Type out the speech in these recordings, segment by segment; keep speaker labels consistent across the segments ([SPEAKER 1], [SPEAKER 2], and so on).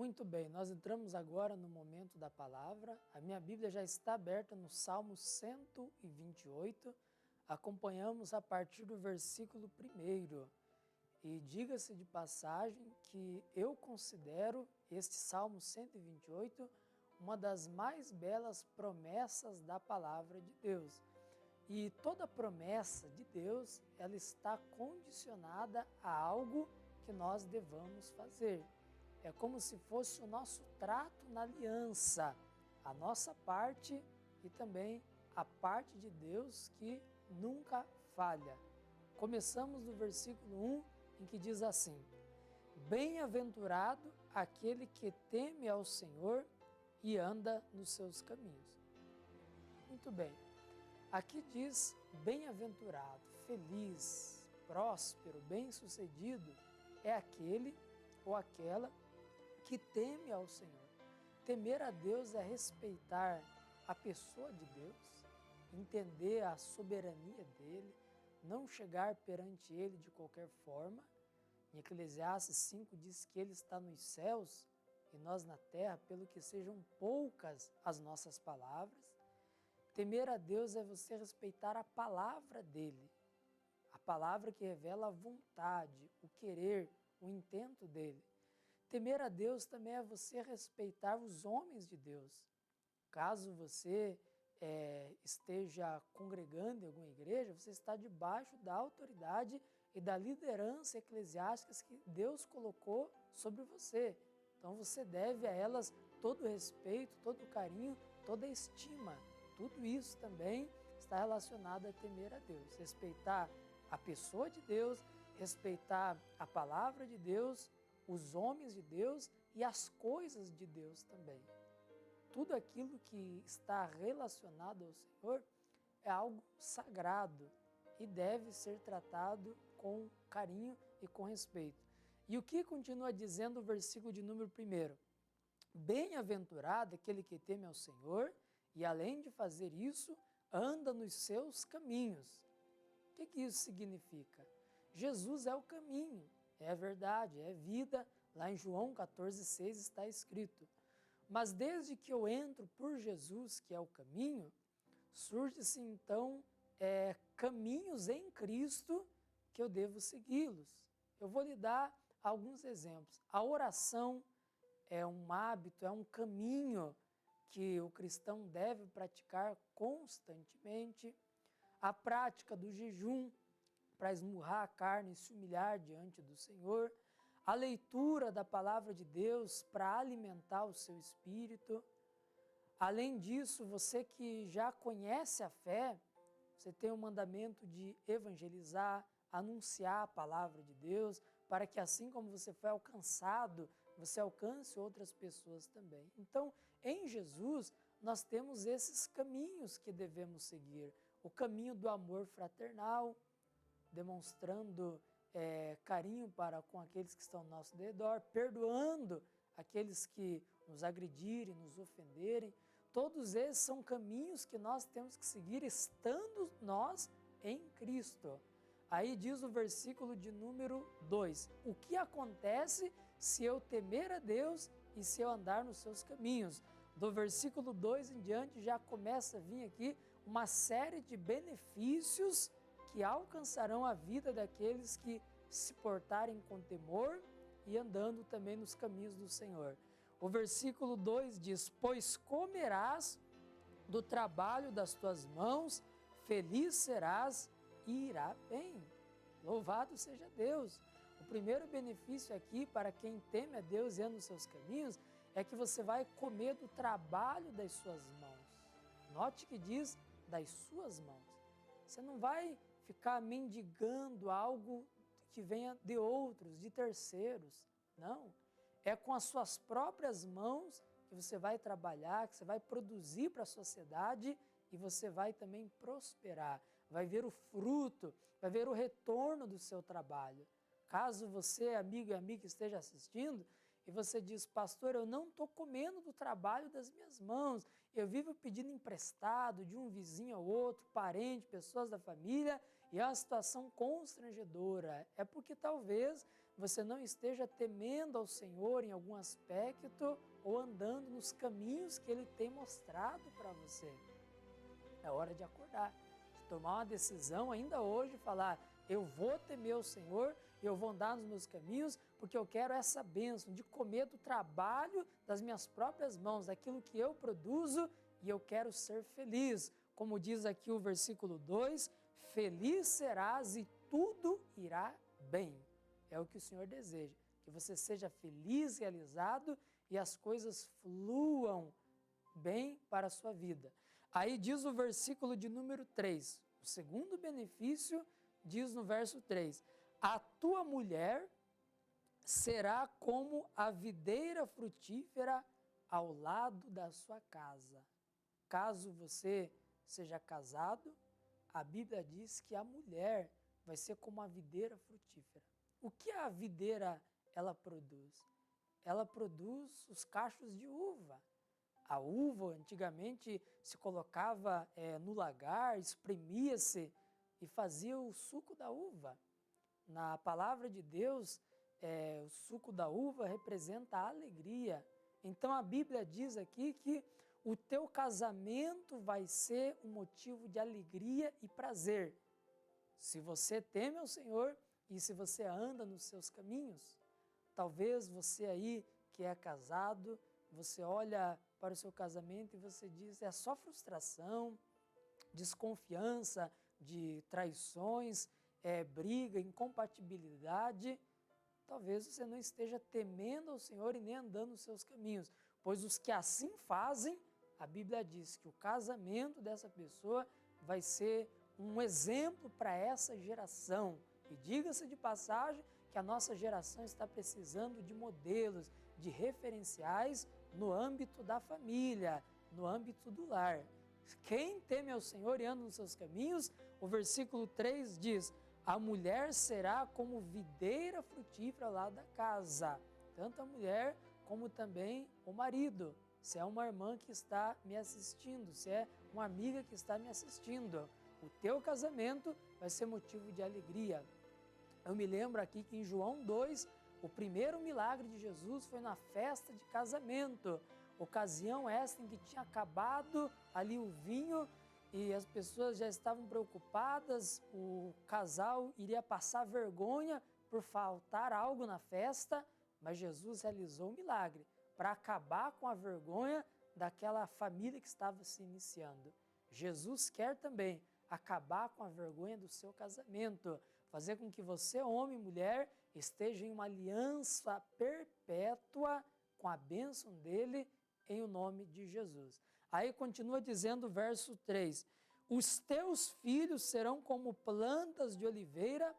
[SPEAKER 1] Muito bem, nós entramos agora no momento da palavra. A minha Bíblia já está aberta no Salmo 128. Acompanhamos a partir do versículo 1. E diga-se de passagem que eu considero este Salmo 128 uma das mais belas promessas da palavra de Deus. E toda promessa de Deus, ela está condicionada a algo que nós devamos fazer. É como se fosse o nosso trato na aliança, a nossa parte e também a parte de Deus que nunca falha. Começamos no versículo 1, em que diz assim: Bem-aventurado aquele que teme ao Senhor e anda nos seus caminhos. Muito bem, aqui diz bem-aventurado, feliz, próspero, bem-sucedido, é aquele ou aquela que teme ao Senhor. Temer a Deus é respeitar a pessoa de Deus, entender a soberania dele, não chegar perante ele de qualquer forma. Em Eclesiastes 5 diz que ele está nos céus e nós na terra, pelo que sejam poucas as nossas palavras. Temer a Deus é você respeitar a palavra dele, a palavra que revela a vontade, o querer, o intento dele. Temer a Deus também é você respeitar os homens de Deus. Caso você esteja congregando em alguma igreja, você está debaixo da autoridade e da liderança eclesiástica que Deus colocou sobre você. Então você deve a elas todo o respeito, todo o carinho, toda a estima. Tudo isso também está relacionado a temer a Deus. Respeitar a pessoa de Deus, respeitar a palavra de Deus, os homens de Deus e as coisas de Deus também. Tudo aquilo que está relacionado ao Senhor é algo sagrado e deve ser tratado com carinho e com respeito. E o que continua dizendo o versículo de número 1? Bem-aventurado aquele que teme ao Senhor e, além de fazer isso, anda nos seus caminhos. O que isso significa? Jesus é o caminho. É verdade, é vida. Lá em João 14,6 está escrito. Mas desde que eu entro por Jesus, que é o caminho, surge-se então caminhos em Cristo que eu devo segui-los. Eu vou lhe dar alguns exemplos. A oração é um hábito, é um caminho que o cristão deve praticar constantemente. A prática do jejum, para esmurrar a carne e se humilhar diante do Senhor, a leitura da palavra de Deus para alimentar o seu espírito. Além disso, você que já conhece a fé, você tem o mandamento de evangelizar, anunciar a palavra de Deus, para que assim como você foi alcançado, você alcance outras pessoas também. Então, em Jesus, nós temos esses caminhos que devemos seguir. O caminho do amor fraternal, demonstrando carinho para com aqueles que estão ao nosso redor, perdoando aqueles que nos agredirem, nos ofenderem. Todos esses são caminhos que nós temos que seguir estando nós em Cristo. Aí diz o versículo de número 2, o que acontece se eu temer a Deus e se eu andar nos seus caminhos? Do versículo 2 em diante já começa a vir aqui uma série de benefícios que alcançarão a vida daqueles que se portarem com temor e andando também nos caminhos do Senhor. O versículo 2 diz, pois comerás do trabalho das tuas mãos, feliz serás e irá bem. Louvado seja Deus! O primeiro benefício aqui para quem teme a Deus e anda nos seus caminhos é que você vai comer do trabalho das suas mãos. Note que diz das suas mãos. Você não vai ficar mendigando algo que venha de outros, de terceiros. Não. É com as suas próprias mãos que você vai trabalhar, que você vai produzir para a sociedade e você vai também prosperar. Vai ver o fruto, vai ver o retorno do seu trabalho. Caso você, amigo e amiga, esteja assistindo e você diz, pastor, eu não estou comendo do trabalho das minhas mãos, eu vivo pedindo emprestado de um vizinho ao outro, parente, pessoas da família, e é uma situação constrangedora. É porque talvez você não esteja temendo ao Senhor em algum aspecto ou andando nos caminhos que Ele tem mostrado para você. É hora de acordar, de tomar uma decisão ainda hoje, falar, eu vou temer o Senhor, eu vou andar nos meus caminhos, porque eu quero essa bênção de comer do trabalho das minhas próprias mãos, daquilo que eu produzo, e eu quero ser feliz. Como diz aqui o versículo 2, feliz serás e tudo irá bem. É o que o Senhor deseja, que você seja feliz, realizado e as coisas fluam bem para a sua vida. Aí diz o versículo de número 3, o segundo benefício diz no verso 3, a tua mulher será como a videira frutífera ao lado da sua casa. Caso você seja casado, a Bíblia diz que a mulher vai ser como a videira frutífera. O que a videira ela produz? Ela produz os cachos de uva. A uva antigamente se colocava no lagar, espremia-se e fazia o suco da uva. Na palavra de Deus, o suco da uva representa a alegria. Então a Bíblia diz aqui que o teu casamento vai ser um motivo de alegria e prazer. Se você teme ao Senhor e se você anda nos seus caminhos, talvez você aí que é casado, você olha para o seu casamento e você diz, é só frustração, desconfiança, de traições, briga, incompatibilidade. Talvez você não esteja temendo ao Senhor e nem andando nos seus caminhos, pois os que assim fazem, a Bíblia diz que o casamento dessa pessoa vai ser um exemplo para essa geração. E diga-se de passagem que a nossa geração está precisando de modelos, de referenciais no âmbito da família, no âmbito do lar. Quem teme ao Senhor e anda nos seus caminhos, o versículo 3 diz, a mulher será como videira frutífera lá da casa, tanto a mulher como também o marido. Se é uma irmã que está me assistindo, se é uma amiga que está me assistindo, o teu casamento vai ser motivo de alegria. Eu me lembro aqui que em João 2, o primeiro milagre de Jesus foi na festa de casamento, ocasião essa em que tinha acabado ali o vinho e as pessoas já estavam preocupadas, o casal iria passar vergonha por faltar algo na festa, mas Jesus realizou um milagre para acabar com a vergonha daquela família que estava se iniciando. Jesus quer também acabar com a vergonha do seu casamento, fazer com que você, homem e mulher, esteja em uma aliança perpétua com a bênção dele em o nome de Jesus. Aí continua dizendo o verso 3, os teus filhos serão como plantas de oliveira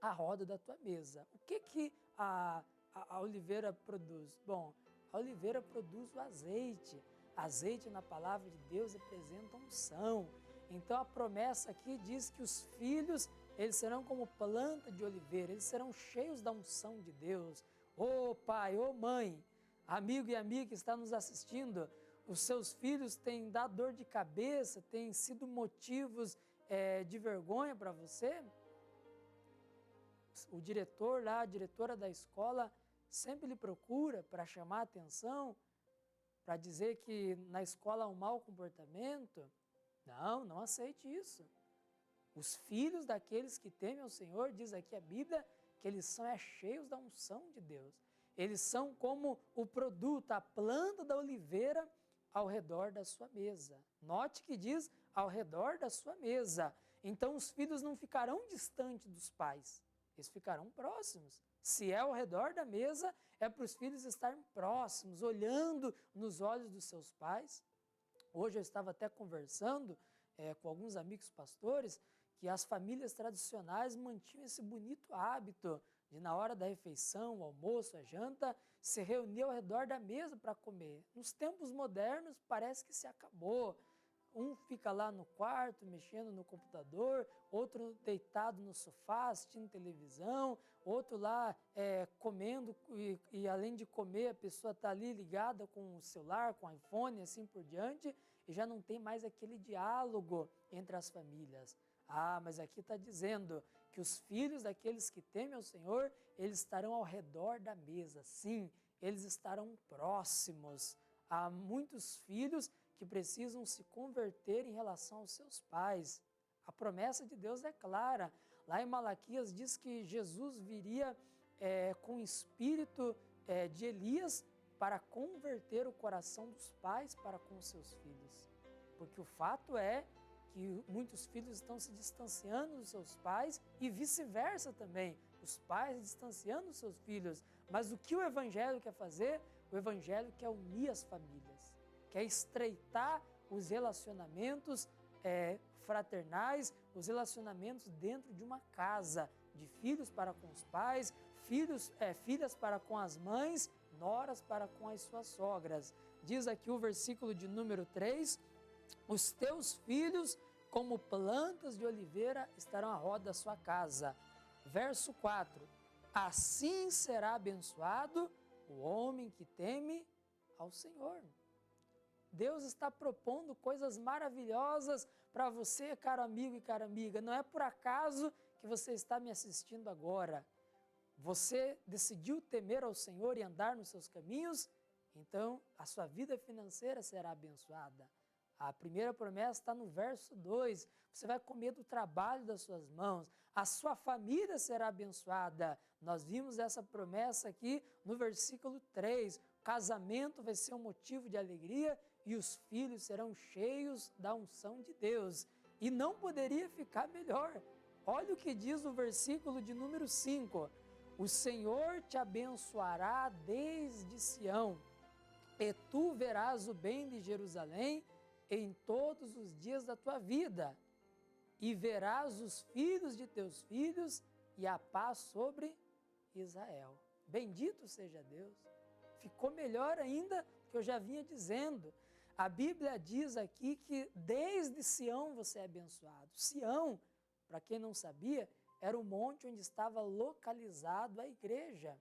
[SPEAKER 1] à roda da tua mesa. O que a oliveira produz? Bom, a oliveira produz o azeite. Azeite na palavra de Deus representa unção. Então a promessa aqui diz que os filhos, eles serão como planta de oliveira, eles serão cheios da unção de Deus. Ô pai, ô mãe, amigo e amiga que está nos assistindo, os seus filhos têm dado dor de cabeça, têm sido motivos de vergonha para você? O diretor lá, a diretora da escola, sempre lhe procura para chamar a atenção, para dizer que na escola há um mau comportamento? Não, não aceite isso. Os filhos daqueles que temem ao Senhor, diz aqui a Bíblia, que eles são cheios da unção de Deus. Eles são como o produto, a planta da oliveira ao redor da sua mesa. Note que diz ao redor da sua mesa. Então os filhos não ficarão distantes dos pais, eles ficarão próximos. Se é ao redor da mesa, é para os filhos estarem próximos, olhando nos olhos dos seus pais. Hoje eu estava até conversando com alguns amigos pastores que as famílias tradicionais mantinham esse bonito hábito de na hora da refeição, o almoço, a janta, se reunir ao redor da mesa para comer. Nos tempos modernos parece que se acabou. Um fica lá no quarto mexendo no computador, outro deitado no sofá assistindo televisão, outro lá comendo e além de comer a pessoa está ali ligada com o celular, com o iPhone e assim por diante, e já não tem mais aquele diálogo entre as famílias. Ah, mas aqui está dizendo que os filhos daqueles que temem ao Senhor, eles estarão ao redor da mesa. Sim, eles estarão próximos. Há muitos filhos que precisam se converter em relação aos seus pais. A promessa de Deus é clara. Lá em Malaquias diz que Jesus viria com o espírito de Elias para converter o coração dos pais para com os seus filhos. Porque o fato é que muitos filhos estão se distanciando dos seus pais e vice-versa também, os pais distanciando dos seus filhos. Mas o que o Evangelho quer fazer? O Evangelho quer unir as famílias, quer estreitar os relacionamentos fraternais, os relacionamentos dentro de uma casa, de filhos para com os pais, filhas para com as mães, noras para com as suas sogras. Diz aqui o versículo de número 3, os teus filhos, como plantas de oliveira, estarão à roda da sua casa. Verso 4, assim será abençoado o homem que teme ao Senhor. Deus está propondo coisas maravilhosas para você, caro amigo e cara amiga. Não é por acaso que você está me assistindo agora. Você decidiu temer ao Senhor e andar nos seus caminhos, então a sua vida financeira será abençoada. A primeira promessa está no verso 2. Você vai comer do trabalho das suas mãos. A sua família será abençoada. Nós vimos essa promessa aqui no versículo 3. O casamento vai ser um motivo de alegria e os filhos serão cheios da unção de Deus. E não poderia ficar melhor. Olha o que diz o versículo de número 5. O Senhor te abençoará desde Sião, e tu verás o bem de Jerusalém em todos os dias da tua vida, e verás os filhos de teus filhos e a paz sobre Israel. Bendito seja Deus. Ficou melhor ainda do que eu já vinha dizendo. A Bíblia diz aqui que desde Sião você é abençoado. Sião, para quem não sabia, era o monte onde estava localizado a igreja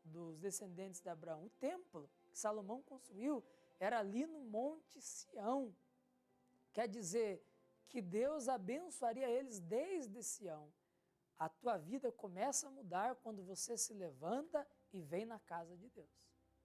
[SPEAKER 1] dos descendentes de Abraão. O templo que Salomão construiu era ali no Monte Sião. Quer dizer que Deus abençoaria eles desde Sião. A tua vida começa a mudar quando você se levanta e vem na casa de Deus,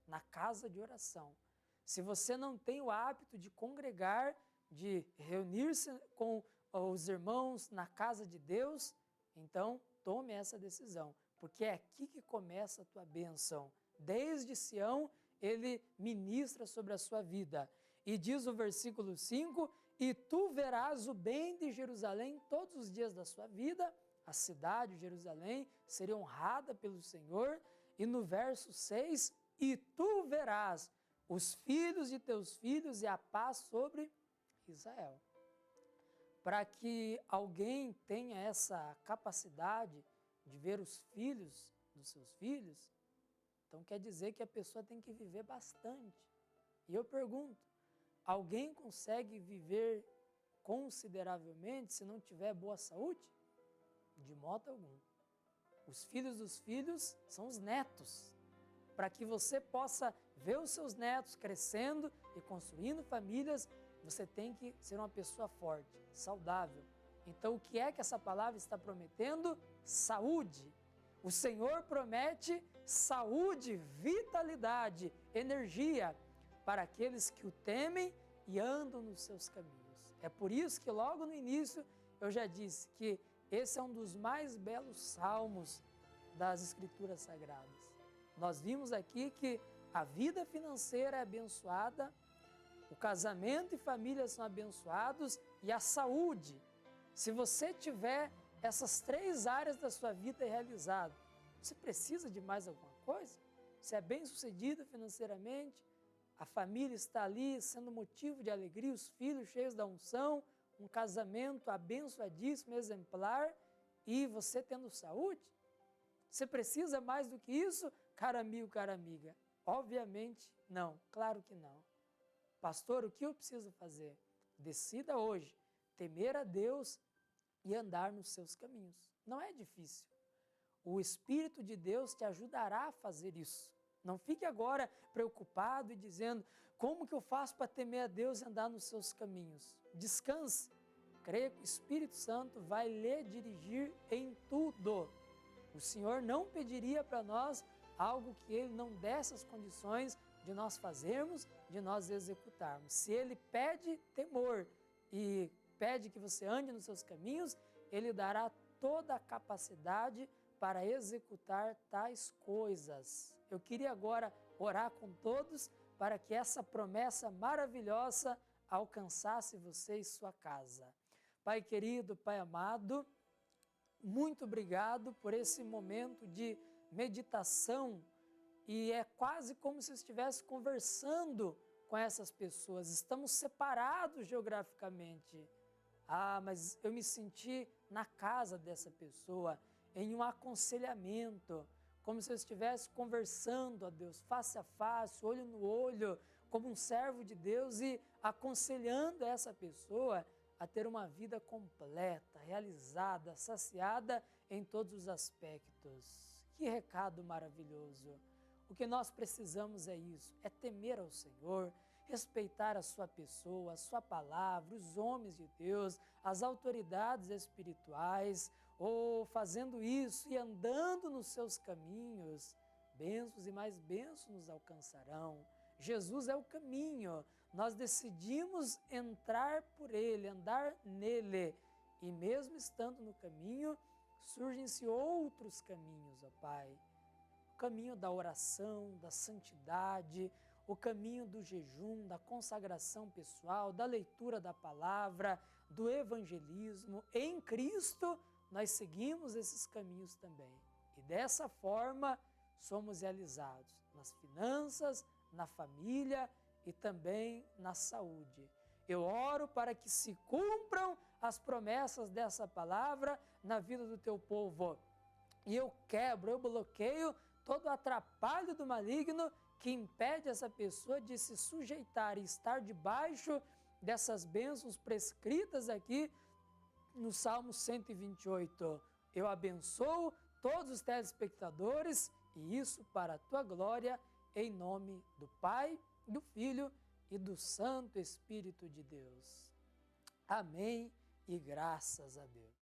[SPEAKER 1] na casa de oração. Se você não tem o hábito de congregar, de reunir-se com os irmãos na casa de Deus, então tome essa decisão, porque é aqui que começa a tua bênção. Desde Sião, ele ministra sobre a sua vida. E diz o versículo 5, e tu verás o bem de Jerusalém todos os dias da sua vida. A cidade de Jerusalém seria honrada pelo Senhor. E no verso 6, e tu verás os filhos de teus filhos e a paz sobre Israel. Para que alguém tenha essa capacidade de ver os filhos dos seus filhos, então quer dizer que a pessoa tem que viver bastante. E eu pergunto, alguém consegue viver consideravelmente se não tiver boa saúde? De modo algum. Os filhos dos filhos são os netos. Para que você possa ver os seus netos crescendo e construindo famílias, você tem que ser uma pessoa forte, saudável. Então, o que é que essa palavra está prometendo? Saúde. O Senhor promete saúde, vitalidade, energia para aqueles que o temem e andam nos seus caminhos. É por isso que logo no início eu já disse que esse é um dos mais belos salmos das Escrituras Sagradas. Nós vimos aqui que a vida financeira é abençoada, o casamento e família são abençoados e a saúde. Se você tiver essas 3 áreas da sua vida realizadas, você precisa de mais alguma coisa? Você é bem-sucedido financeiramente, a família está ali sendo motivo de alegria, os filhos cheios da unção, um casamento abençoadíssimo, exemplar, e você tendo saúde? Você precisa mais do que isso, caro amigo, cara amiga? Obviamente não, claro que não. Pastor, o que eu preciso fazer? Decida hoje temer a Deus e andar nos seus caminhos. Não é difícil. O Espírito de Deus te ajudará a fazer isso. Não fique agora preocupado e dizendo, como que eu faço para temer a Deus e andar nos seus caminhos? Descanse. creia que o Espírito Santo vai lhe dirigir em tudo. O Senhor não pediria para nós algo que Ele não desse as condições de nós fazermos, de nós executarmos. Se Ele pede temor e pede que você ande nos seus caminhos, Ele dará toda a capacidade para executar tais coisas. Eu queria agora orar com todos para que essa promessa maravilhosa alcançasse você e sua casa. Pai querido, Pai amado, muito obrigado por esse momento de meditação e é quase como se estivesse conversando com essas pessoas. Estamos separados geograficamente. Mas eu me senti na casa dessa pessoa, em um aconselhamento, como se eu estivesse conversando a Deus, face a face, olho no olho, como um servo de Deus e aconselhando essa pessoa a ter uma vida completa, realizada, saciada em todos os aspectos. Que recado maravilhoso! O que nós precisamos é isso, é temer ao Senhor, respeitar a sua pessoa, a sua palavra, os homens de Deus, as autoridades espirituais, fazendo isso e andando nos seus caminhos, bênçãos e mais bênçãos nos alcançarão. Jesus é o caminho, nós decidimos entrar por Ele, andar nele, e mesmo estando no caminho, surgem-se outros caminhos, ó Pai. O caminho da oração, da santidade, o caminho do jejum, da consagração pessoal, da leitura da palavra, do evangelismo. Em Cristo, nós seguimos esses caminhos também. E dessa forma, somos realizados nas finanças, na família e também na saúde. Eu oro para que se cumpram as promessas dessa palavra na vida do teu povo. E eu bloqueio todo o atrapalho do maligno que impede essa pessoa de se sujeitar e estar debaixo dessas bênçãos prescritas aqui no Salmo 128. Eu abençoo todos os telespectadores e isso para a tua glória, em nome do Pai, do Filho e do Santo Espírito de Deus. Amém e graças a Deus.